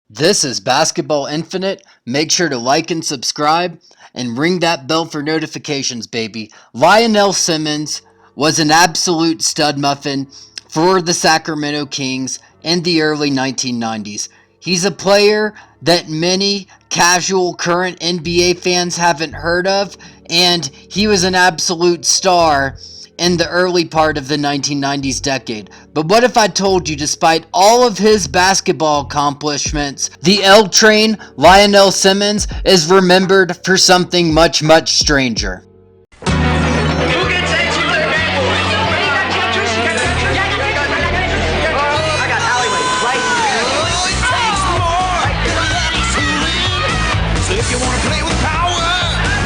This is Basketball Infinite. Make sure to like and subscribe and ring that bell for notifications, baby. Lionel Simmons was an absolute stud muffin for the Sacramento Kings in the early 1990s. He's a player that many casual current NBA fans haven't heard of, and he was an absolute star in the early part of the 1990s decade. But what if I told you, despite all of his basketball accomplishments, the L Train, Lionel Simmons, is remembered for something much, much stranger? If you want to play with power,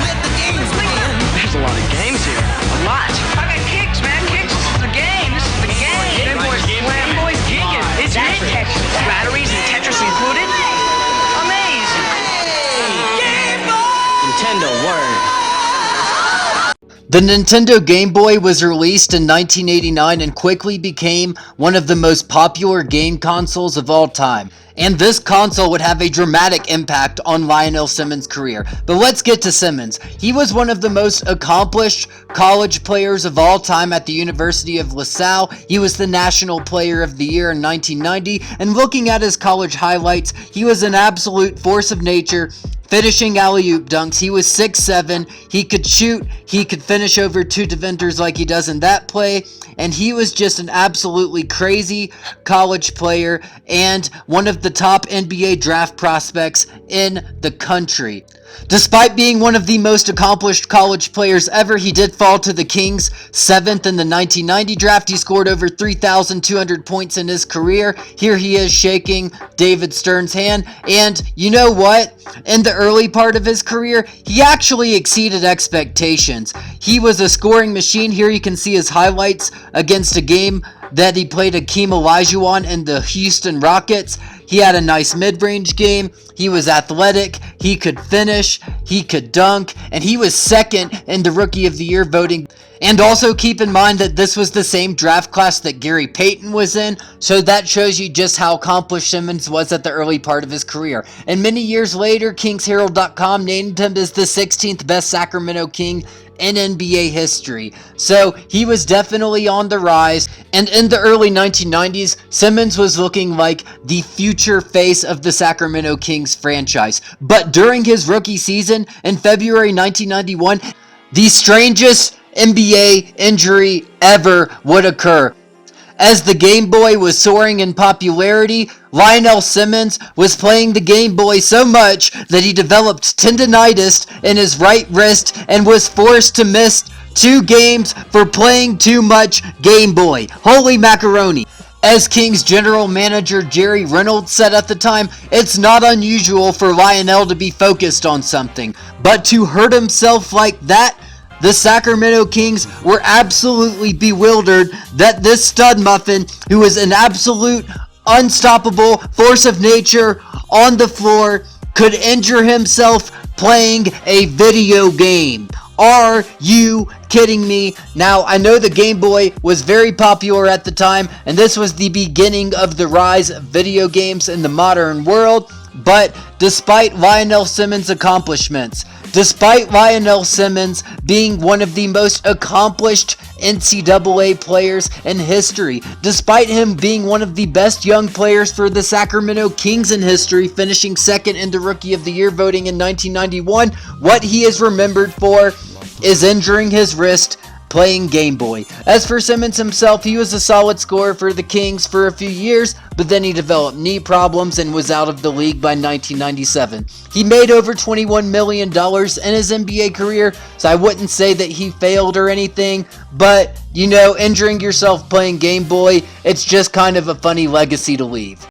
let the games begin. There's a lot of games here. A lot. I got kicks, man. Kicks. This is the game. This is the game. Them boys slam. Boys gigging. It's Tetris. Batteries and Tetris included. Amazing. Game Boy! Nintendo word. The Nintendo Game Boy was released in 1989 and quickly became one of the most popular game consoles of all time. And this console would have a dramatic impact on Lionel Simmons' career. But let's get to Simmons. He was one of the most accomplished college players of all time at the University of LaSalle. He was the National Player of the Year in 1990. And looking at his college highlights, he was an absolute force of nature, finishing alley-oop dunks. He was 6'7", he could shoot, he could finish over two defenders like he does in that play, and he was just an absolutely crazy college player and one of the top NBA draft prospects in the country. Despite being one of the most accomplished college players ever, he did fall to the Kings 7th in the 1990 draft. He scored over 3,200 points in his career. Here he is shaking David Stern's hand. And you know what? In the early part of his career, he actually exceeded expectations. He was a scoring machine. Here you can see his highlights against a game that he played Akeem Olajuwon in the Houston Rockets. He had a nice mid-range game. He was athletic. He could finish. He could dunk. And he was second in the Rookie of the Year voting. And also keep in mind that this was the same draft class that Gary Payton was in. So that shows you just how accomplished Simmons was at the early part of his career. And many years later, KingsHerald.com named him as the 16th best Sacramento King in NBA history. So he was definitely on the rise, and in the early 1990s, Simmons was looking like the future face of the Sacramento Kings franchise. But during his rookie season in February 1991, the strangest NBA injury ever would occur. As the Game Boy was soaring in popularity, Lionel Simmons was playing the Game Boy so much that he developed tendonitis in his right wrist and was forced to miss 2 games for playing too much Game Boy. Holy macaroni. As Kings general manager Jerry Reynolds said at the time, it's not unusual for Lionel to be focused on something, but to hurt himself like that, the Sacramento Kings were absolutely bewildered that this stud muffin, who was an absolute unstoppable force of nature on the floor, could injure himself playing a video game. Are you kidding me? Now, I know the Game Boy was very popular at the time, and this was the beginning of the rise of video games in the modern world, but despite Lionel Simmons' accomplishments, despite Lionel Simmons being one of the most accomplished NCAA players in history, despite him being one of the best young players for the Sacramento Kings in history, finishing second in the Rookie of the Year voting in 1991, what he is remembered for is injuring his wrist playing Game Boy. As for Simmons himself, he was a solid scorer for the Kings for a few years, but then he developed knee problems and was out of the league by 1997. He made over $21 million in his NBA career, so I wouldn't say that he failed or anything, but, you know, injuring yourself playing Game Boy, it's just kind of a funny legacy to leave.